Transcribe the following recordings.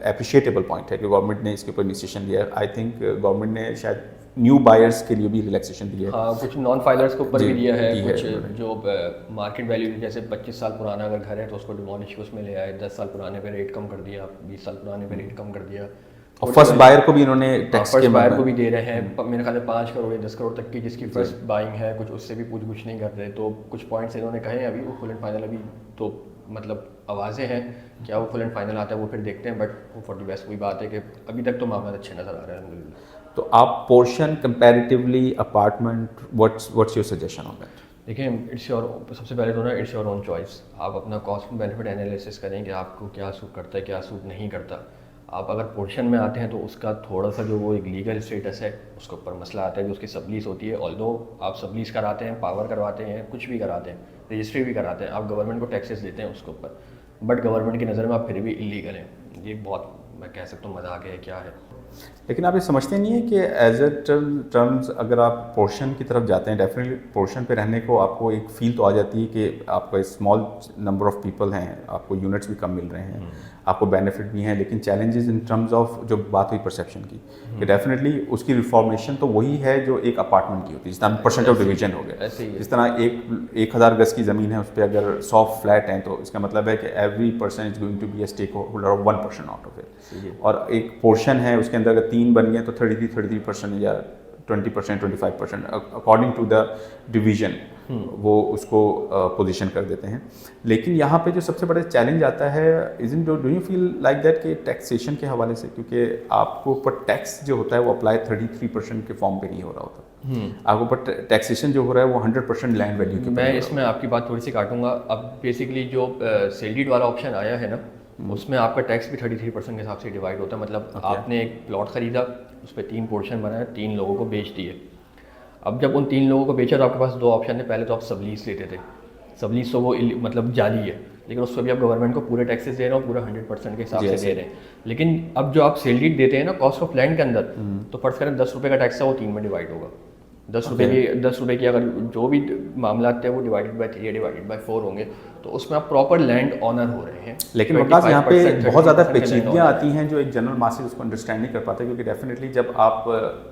Appreciable point है कि government ने इसके ऊपर इनिशिएशन लिया है। आई थिंक गवर्नमेंट ने शायद न्यू बायर्स के लिए भी रिलैक्सेशन दी है। हाँ, कुछ नॉन फाइलर्स के ऊपर भी दिया है, दी कुछ जो मार्केट वैल्यू जैसे 25 साल पुराना अगर घर है तो उसको डिमोलिश उसमें ले आए, 10 साल पुराने पे रेट कम कर दिया, 20 साल पुराने पे रेट कम कर दिया। और फर्स्ट बायर को भी इन्होंने टैक्स फर्स्ट बायर को भी दे रहे हैं, मेरे ख्याल में 5 करोड़ या 10 करोड़ तक की जिसकी फर्स्ट बाइंग है, कुछ उससे भी कुछ नहीं कर रहे। तो कुछ पॉइंट्स इन्होंने कहे हैं, अभी वो फुल एंड फाइनल अभी तो मतलब आवाज़ें हैं, क्या वो फुल एंड फाइनल आता है वो फिर देखते हैं, बट वो फॉर द बेस्ट वही बात है कि अभी तक तो मामला अच्छे नज़र आ रहे हैं अल्हम्दुलिल्लाह। तो आप portion comparatively apartment, what's your suggestion on that? देखिए, इट्स योर, सबसे पहले तो ना इट्स योर ओन चॉइस। आप अपना कॉस्ट बेनिफिट एनालिसिस करें कि आपको क्या सूट करता है, क्या सूट नहीं करता। आप अगर पोर्शन में आते हैं तो उसका थोड़ा सा जो वो एक लीगल स्टेटस है उसके ऊपर मसला आता है, जो उसकी सबलीस होती है। ऑल्दो आप सबलीस कराते हैं, पावर करवाते हैं, कुछ भी कराते हैं, रजिस्ट्री भी कराते हैं, आप गवर्नमेंट को टैक्सेस देते हैं उसके ऊपर, बट गवर्नमेंट की नज़र में आप फिर भी इलीगल हैं। ये बहुत, मैं कह सकता हूँ, मजाक है, क्या है। लेकिन आप ये समझते नहीं है कि एज ए टर्म्स अगर आप पोर्शन की तरफ जाते हैं, डेफिनेटली पोर्शन पे रहने को आपको एक फील तो आ जाती है कि आपका स्मॉल नंबर ऑफ पीपल हैं, आपको यूनिट्स भी कम मिल रहे हैं, आपको बेनिफिट भी हैं, लेकिन चैलेंजेस इन टर्म्स ऑफ जो बात हुई परसेप्शन की, कि डेफिनेटली उसकी रिफॉर्मेशन तो वही है जो एक अपार्टमेंट की होती है। जिस तरह परसेंट ऑफ डिवीजन हो गया, जिस तरह 1000 गज की ज़मीन है उस पर अगर 100 फ्लैट हैं तो इसका मतलब है कि every person is going to be a stakeholder of 1% out of it. और एक पोर्शन है उसके अंदर अगर 3 बन गए तो 33% या 20%, 25% अकॉर्डिंग टू द डिवीजन वो उसको पोजीशन कर देते हैं। लेकिन यहाँ पे जो सबसे बड़ा चैलेंज आता है, isn't do you feel like that कि टैक्सेशन के हवाले से, क्योंकि आपको ऊपर टैक्स जो होता है वो अप्लाई 33% के फॉर्म पे नहीं हो रहा होता, आपको ऊपर टैक्सेशन जो हो रहा है वो 100% लैंड वैल्यू के। मैं इसमें आपकी बात थोड़ी सी काटूंगा। अब बेसिकली जो सेल्डीड वाला ऑप्शन आया है ना, उसमें आपका टैक्स भी 33% के हिसाब से डिवाइड होता है। मतलब आपने एक प्लॉट खरीदा, उस पर 3 पोर्शन बनाया, 3 लोगों को बेच दिए। अब जब उन 3 लोगों को बेचा तो आपके पास 2 ऑप्शन थे। पहले तो आप सबलीस लेते थे, सबलीस तो वो मतलब जाली है, लेकिन उस पर भी आप गवर्नमेंट को पूरे टैक्सेस दे रहे हो, पूरा 100% के हिसाब से दे रहे हैं। लेकिन अब जो आप सेल डीड देते हैं ना कॉस्ट ऑफ लैंड के अंदर, तो फर्ज करें 10 रुपये का टैक्स है, वो 3 में डिवाइड होगा। 10 रुपये की अगर जो भी मामला है वो डिवाइडेड बाई 3 या डिवाइडेड बाई 4 होंगे, तो उसमें आप प्रॉपर लैंड ऑनर हो रहे हैं। लेकिन वकास यहाँ पे बहुत ज़्यादा पेचीदगियाँ आती हैं जो एक जनरल मासेस उसको अंडरस्टैंड नहीं कर पाते, क्योंकि डेफिनेटली जब आप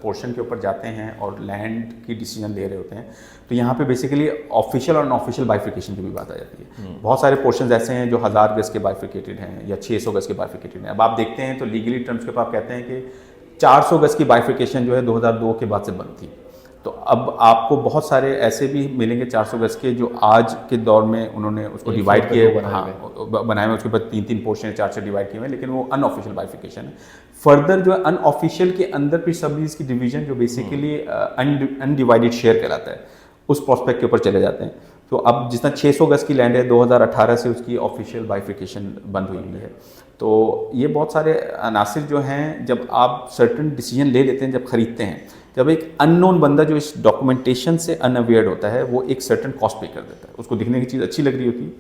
पोर्शन के ऊपर जाते हैं और लैंड की डिसीजन ले रहे होते हैं तो यहाँ पे बेसिकली ऑफिशियल और अनऑफिशियल बाइफिकेशन की भी बात आ जाती है। बहुत सारे पोर्शन ऐसे हैं जो 1000 गज के बाइफिकेटेड हैं या 600 गज के बाइफिकेटेड हैं। अब आप देखते हैं तो लीगली टर्म्स के ऊपर आप कहते हैं कि 400 गज की बाइफिकेशन जो है 2002 के बाद से बंद थी। तो अब आपको बहुत सारे ऐसे भी मिलेंगे 400 गज के जो आज के दौर में उन्होंने उसको डिवाइड किए, बनाए हुए, उसके ऊपर 3-3 पोर्शन 4 डिवाइड किए हुए हैं, लेकिन वो अनऑफिशियल बाइफिकेशन है। फर्दर जो है अनऑफिशियल के अंदर फिर सबलीज की डिवीजन जो बेसिकली अनडिवाइडेड शेयर कहलाता है, उस प्रोस्पेक्ट के ऊपर चले जाते हैं। तो अब जिस तरह 600 गज की लैंड है 2018 से उसकी ऑफिशियल बाइफिकेशन बंद हुई है। तो ये बहुत सारे अनासिर जो हैं, जब आप सर्टन डिसीजन ले लेते हैं, जब खरीदते हैं, जब एक अननोन बंदा जो इस डॉक्यूमेंटेशन से अनअवेयर्ड होता है वो एक सर्टन कॉस्ट पे कर देता है। उसको दिखने की चीज़ अच्छी लग रही होती है,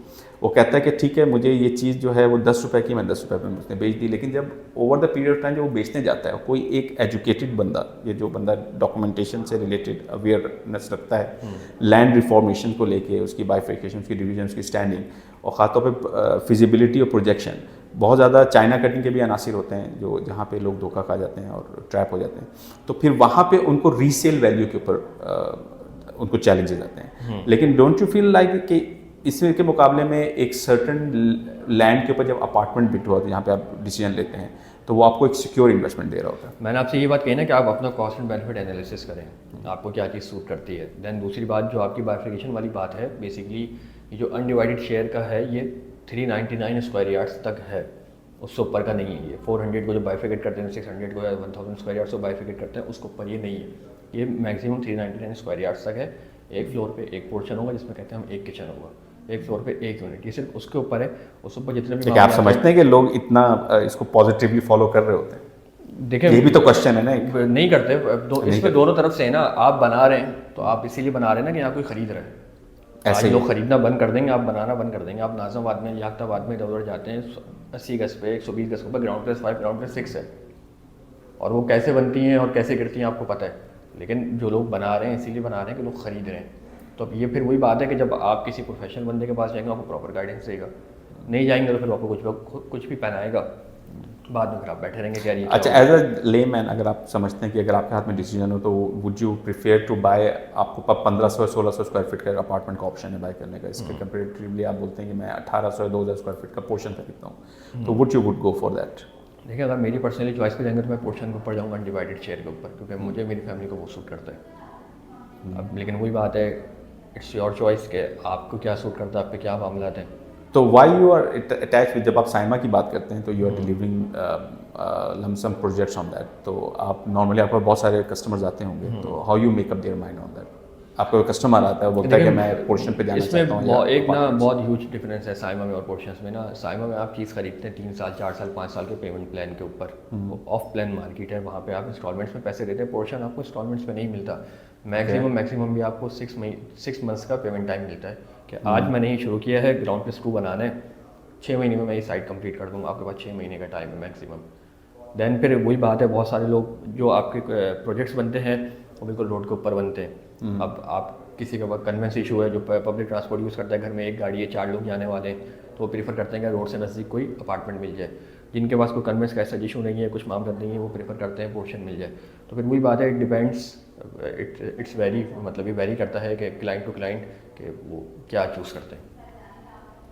वो कहता है कि ठीक है मुझे ये चीज़ जो है वो 10 रुपये की, मैं 10 रुपये में उसने बेच दी। लेकिन जब over the period of time जब वो बेचने जाता है, कोई एक एजुकेटेड बंदा, ये जो बंदा डॉक्यूमेंटेशन से रिलेटेड अवेयरनेस रखता है लैंड रिफॉर्मेशन को लेके, उसकी बाइफिकेशन, उसकी डिवीजन, उसकी स्टैंडिंग, और ख़ासतौर पर फिजिबिलिटी और प्रोजेक्शन, बहुत ज़्यादा चाइना कटिंग के भी अनासिर होते हैं जो जहाँ पे लोग धोखा खा जाते हैं और ट्रैप हो जाते हैं। तो फिर वहाँ पे उनको रीसेल वैल्यू के ऊपर उनको चैलेंजेस आते हैं। लेकिन डोंट यू फील लाइक कि इसके के मुकाबले में एक सर्टन लैंड के ऊपर जब अपार्टमेंट बिट हुआ तो यहाँ पे आप डिसीजन लेते हैं तो वो आपको एक सिक्योर इन्वेस्टमेंट दे रहा होता है। मैंने आपसे ये बात कही ना कि आप अपना कॉस्ट एंड बेनिफिट एनालिसिस करें, आपको क्या चीज़ सूट करती है। देन दूसरी बात जो आपकी बाइफिकेशन वाली बात है, बेसिकली जो अनडिवाइडेड शेयर का है ये 399 स्क्वायर यार्ड्स तक है, उससे ऊपर का नहीं है। ये 400 को जो बाइफिकेट करते हैं, 600 को या 1000 स्क्वायर यार्ड्स को बाइफिकेट करते हैं, उसके ऊपर ये नहीं है। ये मैक्सिमम 399 स्क्वायर यार्ड्स तक है। एक फ्लोर पे एक पोर्शन होगा जिसमें कहते हैं हम एक किचन होगा, एक फ्लोर पे एक यूनिट, ये सिर्फ उसके ऊपर है। उस ऊपर जितने भी आप समझते हैं कि लोग इतना इसको पॉजिटिवली फॉलो कर रहे होते हैं? देखिए ये भी तो क्वेश्चन है ना, नहीं करते। इसमें दोनों तरफ से है ना, आप बना रहे हैं तो आप इसीलिए बना रहे हैं ना कि यहाँ कोई खरीद रहे हैं। ऐसे लोग खरीदना बंद कर देंगे, आप बनाना बंद कर देंगे। आप नाज़िमाबाद में, याख्ताबाद में इधर उधर जाते हैं, 80 गज पे, 120 गज के ऊपर ग्राउंड प्लस 5, ग्राउंड प्लस 6 है, और वो कैसे बनती हैं और कैसे गिरती हैं आपको पता है। लेकिन जो लोग बना रहे हैं इसीलिए बना रहे हैं कि लोग खरीद रहे हैं। तो अब ये फिर वही बात है कि जब आप किसी प्रोफेशनल बंदे के पास जाएंगे आपको प्रॉपर गाइडेंस देगा, नहीं जाएंगे तो फिर आपको कुछ भी पहनाएगा। बाद में फिर आप बैठे रहेंगे कि यार ये अच्छा, एज अ लेमैन अगर आप समझते हैं कि अगर आपके हाथ में डिसीजन हो तो would you prefer to buy, आपको 1500-1600 स्क्वायर फीट का अपार्टमेंट का ऑप्शन है बाय करने का, इसके कंपेरेटिवली आप बोलते हैं कि मैं 1800-2000 स्क्वायर फीट का पोर्शन खरीदता हूँ, तो वुड गो फॉर दैट? देखिए, अगर मेरी पर्सनली चॉइस पे जाएंगे तो मैं पोर्शन के ऊपर जाऊँगा अनडिवाइडेड शेयर के ऊपर, क्योंकि मुझे मेरी फैमिली को वो सूट करता है। अब लेकिन वही बात है, इट्स योर चॉइस के आपको क्या सूट करता है, आप पे क्या मामला हैं। तो why you are attach with, जब आप साइमा की बात करते हैं तो you are delivering lump sum projects on that, तो आप नॉर्मली आपको बहुत सारे कस्टमर्स आते होंगे, तो how you make up their mind on that? आपको कस्टमर आता है वो बोलता है कि मैं पोर्शन पे जाना चाहता हूँ, इसमें एक ना बहुत ह्यूज डिफरेंस है साइमा में और पोर्शंस में ना। साइमा में आप चीज़ खरीदते हैं 3 साल 4 साल 5 साल के पेमेंट प्लान के ऊपर, ऑफ प्लान मार्केट है, वहाँ पे आप इंस्टॉलमेंट्स में पैसे देते हैं। पोर्शन आपको इंस्टॉलमेंट्स में नहीं मिलता, मैक्सिमम भी आपको 6 मंथ्स का पेमेंट टाइम मिलता है कि आज मैंने ही शुरू किया है, ग्राउंड पे स्क्रू बनाना है, 6 महीने में मैं ये साइट कंप्लीट कर दूँगा, आपके पास 6 महीने का टाइम है मैक्सिमम। देन फिर वही बात है, बहुत सारे लोग जो आपके प्रोजेक्ट्स बनते हैं वो बिल्कुल रोड के ऊपर बनते हैं। अब आप किसी का कन्वेंस इशू है, जो पब्लिक ट्रांसपोर्ट यूज़ करता है, घर में एक गाड़ी है 4 लोग जाने वाले हैं, तो वो प्रीफर करते हैं कि रोड से नज़दीक कोई अपार्टमेंट मिल जाए। जिनके पास कोई कन्वेंस का ऐसा इशू नहीं है, कुछ मामला नहीं है, वो प्रीफर करते हैं पोर्शन मिल जाए। तो फिर वही बात है, इट डिपेंड्स, इट्स वेरी, मतलब ये वेरी करता है कि क्लाइंट टू क्लाइंट कि वो क्या चूज़ करते हैं।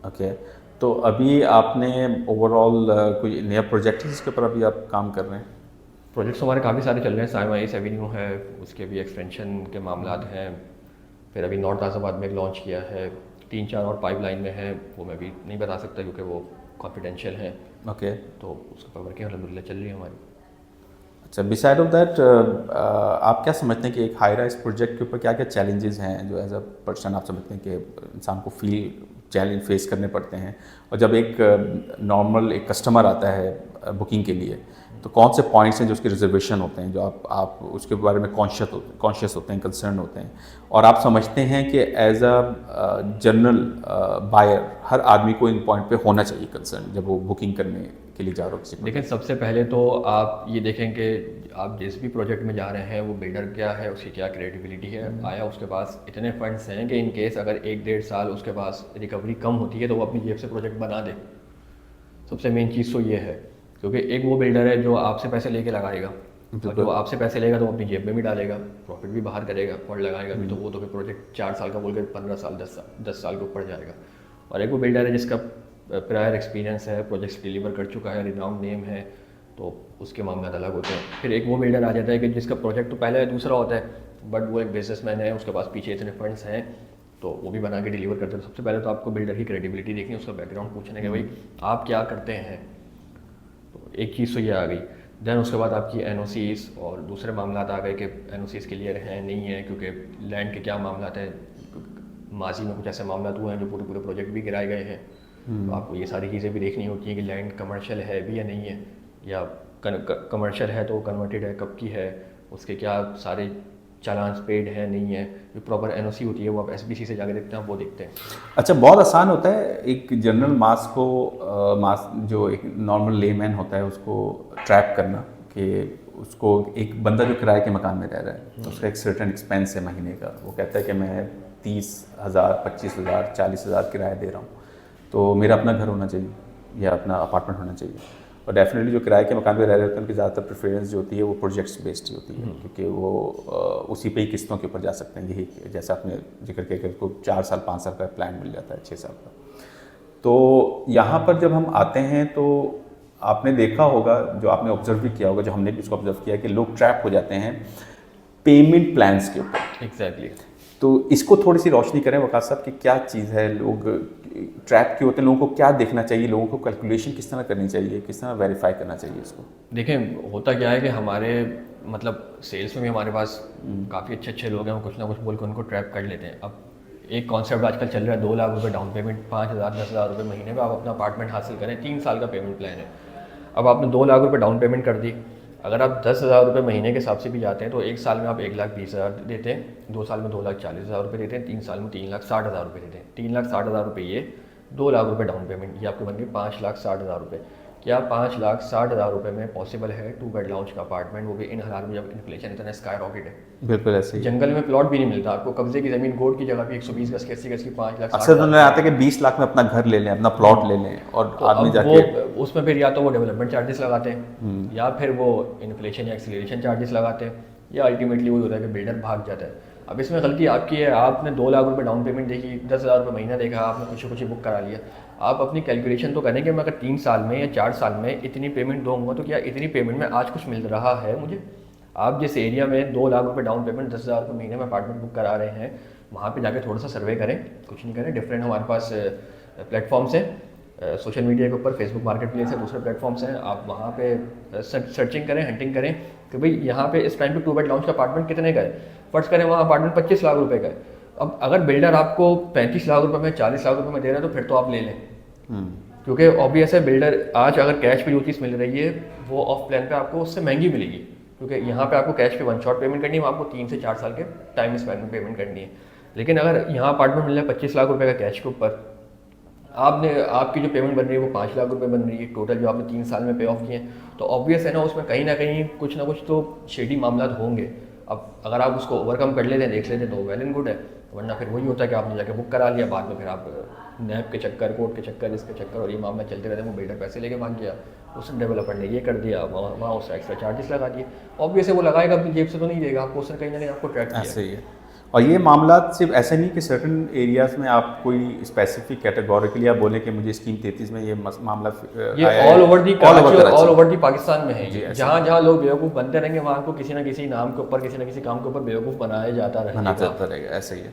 ओके, तो अभी आपने ओवरऑल कोई नया प्रोजेक्ट है जिसके ऊपर अभी आप काम कर रहे हैं? प्रोजेक्ट्स हमारे काफ़ी सारे चल रहे हैं। साइमा ईस्ट एवेन्यू है, उसके भी एक्सटेंशन के मामलात हैं। फिर अभी नॉर्थ आज़ाबाद में लॉन्च किया है, 3-4 और पाइपलाइन में है, वो मैं भी नहीं बता सकता क्योंकि वो कॉन्फिडेंशियल है। ओके, तो उसके पर वर्किंग अलहमदिल्ला चल रही है हमारी। अच्छा, बिसाइड ऑफ दैट आप क्या समझते हैं कि एक हाई राइज प्रोजेक्ट के ऊपर क्या क्या चैलेंजेस हैं जो एज अ पर्सन आप समझते हैं कि इंसान को चैलेंज फेस करने पड़ते हैं, और जब एक नॉर्मल एक कस्टमर आता है बुकिंग के लिए, तो कौन से पॉइंट्स हैं जो उसके रिजर्वेशन होते हैं, जो आप उसके बारे में कॉन्शियस होते हैं, कंसर्न होते हैं, और आप समझते हैं कि एज अ जनरल बायर हर आदमी को इन पॉइंट पे होना चाहिए कंसर्न जब वो बुकिंग करने के लिए जा रहा हो किसी? लेकिन सबसे पहले तो आप ये देखें कि आप जिस भी प्रोजेक्ट में जा रहे हैं वो बिल्डर क्या है, उसकी क्या क्रेडिबिलिटी है, आया उसके पास इतने फंड्स हैं कि इन केस अगर 1-1.5 साल उसके पास रिकवरी कम होती है तो वो अपनी जेब से प्रोजेक्ट बना दे। सबसे मेन चीज़ तो ये है, क्योंकि एक वो बिल्डर है जो आपसे पैसे लेके लगाएगा, और जो आपसे पैसे लेगा तो वो अपनी जेब में भी डालेगा, प्रॉफिट भी बाहर करेगा और लगाएगा भी, तो वो तो फिर प्रोजेक्ट 4 साल का बोल के 15 साल 10 साल के ऊपर जाएगा। और एक वो बिल्डर है जिसका प्रायर एक्सपीरियंस है, प्रोजेक्ट्स डिलीवर कर चुका है, रिनाउंड नेम है, तो उसके मामले अलग होते हैं। फिर एक वो बिल्डर आ जाता है कि जिसका प्रोजेक्ट तो पहले दूसरा होता है, बट वो एक बिजनेसमैन है, उसके पास पीछे इतने फंड्स हैं, तो वो भी बना के डिलीवर करते हैं। सबसे पहले तो आपको बिल्डर की क्रेडिबिलिटी देखनी है, उसका बैकग्राउंड पूछने के भाई आप क्या करते हैं, तो एक चीज़ तो ये आ गई। देन उसके बाद आपकी एनओसीज और दूसरे मामला आ गए कि एनओसीज क्लियर हैं नहीं है, क्योंकि लैंड के क्या मामला हैं, माजी में कुछ ऐसे मामला हुए हैं जो पूरे प्रोजेक्ट भी गिराए गए हैं। तो आपको ये सारी चीज़ें भी देखनी होती हैं कि लैंड कमर्शियल है भी या नहीं है, या कमर्शियल है तो कन्वर्टेड है कब की है, उसके क्या सारे चालान्स पेड है नहीं है, जो प्रॉपर एनओसी होती है वो आप एसबीसी से जाके देखते हैं, आप वो देखते हैं। अच्छा, बहुत आसान होता है एक जनरल मास को जो एक नॉर्मल लेमैन होता है उसको ट्रैप करना, कि उसको एक बंदा जो किराए के मकान में रह रहा है तो उसका एक सर्टेन एक्सपेंस है महीने का, वो कहता है कि मैं 30,000 25,000 40,000 किराया दे रहा हूँ, तो मेरा अपना घर होना चाहिए या अपना अपार्टमेंट होना चाहिए। और डेफिनेटली जो किराए के मकान पे रह रहे होते हैं उनकी ज़्यादातर प्रेफरेंस जो होती है वो प्रोजेक्ट्स बेस्ड ही होती है, क्योंकि वो उसी पे ही किस्तों के ऊपर जा सकते हैं। यही जैसा आपने जिक्र किया कि उसको 4 साल 5 साल का प्लान मिल जाता है, 6 साल का। तो यहाँ पर जब हम आते हैं तो आपने देखा होगा, जो आपने ऑब्जर्व भी किया होगा, जो हमने भी इसको ऑब्जर्व किया, कि लोग ट्रैप हो जाते हैं पेमेंट प्लान्स के ऊपर। एग्जैक्टली। तो इसको थोड़ी सी रोशनी करें वकास साहब कि क्या चीज़ है, लोग ट्रैप क्यों होते हैं, लोगों को क्या देखना चाहिए, लोगों को कैलकुलेशन किस तरह करनी चाहिए, किस तरह वेरीफाई करना चाहिए इसको? देखें, होता क्या है कि हमारे मतलब सेल्स में भी हमारे पास काफ़ी अच्छे लोग हैं, वो कुछ ना कुछ बोल के उनको ट्रैप कर लेते हैं। अब एक कॉन्सेप्ट आजकल चल रहा है 2 लाख रुपये डाउन पेमेंट, 5,000 10,000 रुपये महीने में आप अपना अपार्टमेंट हासिल करें, 3 साल का पेमेंट प्लान है। अब आपने 2 लाख रुपये डाउन पेमेंट कर दी, अगर आप 10,000 रुपये महीने के हिसाब से भी जाते हैं तो 1 साल में आप 1,20,000 देते हैं, 2 साल में 2,40,000 रुपये देते हैं, 3 साल में 3,60,000 रुपये देते हैं। 3,60,000 रुपये ये, 2 लाख रुपये डाउन पेमेंट, ये आपके बन गए 5,60,000 रुपये। क्या 5,60,000 रुपये में पॉसिबल है 2 बेड लाउंज का अपार्टमेंट, वो भी इन हालात में जब इन्फ्लेशन इतना स्काई रॉकेट है। बिल्कुल ऐसे ही। जंगल में प्लॉट भी नहीं मिलता आपको, कब्जे की ज़मीन गोड की जगह पे 120 गज की 80 गज की 5,60,000। अक्सर तो नजर आता है कि 20 लाख में अपना घर ले लें, अपना प्लॉट ले लें, और तो आदमी अब जाके वो उसमें फिर या तो वो डेवलपमेंट चार्जेस लगाते हैं, या फिर वो इन्फ्लेशन या एक्सीलरेशन चार्जेस लगाते हैं, या अल्टीमेटली वो होता है कि बिल्डर भाग जाता है। अब इसमें गलती आपकी है, आपने 2 लाख रुपए डाउन पेमेंट देखी, 10,000 रुपये महीना देखा, आपने कुछ बुक करा लिया। आप अपनी कैलकुलेशन तो करें कि मैं अगर 3 साल में या 4 साल में इतनी पेमेंट दूंगा तो क्या इतनी पेमेंट में आज कुछ मिल रहा है मुझे। आप जिस एरिया में 2 लाख रुपए डाउन पेमेंट 10,000 रुपये महीने में अपार्टमेंट बुक करा रहे हैं, वहाँ पे जाके थोड़ा सा सर्वे करें, कुछ नहीं करें। डिफरेंट हमारे पास प्लेटफॉर्म्स हैं सोशल मीडिया के ऊपर, फेसबुक मार्केट प्लेस है, दूसरे प्लेटफॉर्म्स हैं, आप वहाँ पे सर्चिंग करें, हंटिंग करें कि भाई यहाँ पे इस टाइम पे 2 बेड लाउंज का अपार्टमेंट कितने का है। फर्ज करें वहाँ अपार्टमेंट 25 लाख रुपए का है। अब अगर बिल्डर आपको 35 लाख रुपए में 40 लाख रुपए में दे रहा है तो फिर तो आप ले लें, क्योंकि ऑब्वियस है बिल्डर आज अगर कैश पे जो चीज़ मिल रही है वो ऑफ प्लान पे आपको उससे महंगी मिलेगी, क्योंकि यहाँ पे आपको कैश पे 1 शॉट पेमेंट करनी है, आपको 3 से 4 साल के टाइम स्पैन में पेमेंट करनी है। लेकिन अगर यहाँ अपार्टमेंट मिल रहा है 25 लाख रुपए का कैश के ऊपर, आपकी जो पेमेंट बन रही है वो 5 लाख रुपए बन रही है टोटल, जो आपने 3 साल में पे ऑफ किए हैं, तो ऑब्वियस है ना उसमें कहीं ना कहीं कुछ ना कुछ तो शेडी मामला होंगे। अब अगर आप उसको ओवरकम कर लेते हैं, देख लेते हैं, तो वेल एंड गुड है, वरना फिर वही होता है कि आपने जाके बुक करा लिया, बाद में फिर आप नैब के चक्कर, कोर्ट के चक्कर, इसके चक्कर, और ये मामला चलते रहते हैं। वो बिल्डर पैसे लेके भाग गया, उस डेवलपर ने ये कर दिया, वहाँ उससे एक्स्ट्रा चार्जेस लगा दिए। ऑब्वियस है वो लगाएगा अपनी जेब से तो नहीं देगा आपको, उसने कहीं ना कहीं आपको ट्रैक किया। ऐसे ही है। और ये मामला सिर्फ ऐसे नहीं कि सर्टन एरियाज में आप कोई स्पेसिफिक कैटेगरी के लिए आप बोले कि मुझे स्कीम 33 में ये मामला ये ऑल ओवर दी पाकिस्तान में है। जहाँ जहाँ लोग बेवकूफ़ बनते रहेंगे वहाँ को किसी ना किसी नाम के ऊपर, किसी ना किसी काम के ऊपर बेवकूफ़ बनाया जाता रहेगा। ऐसे ही है।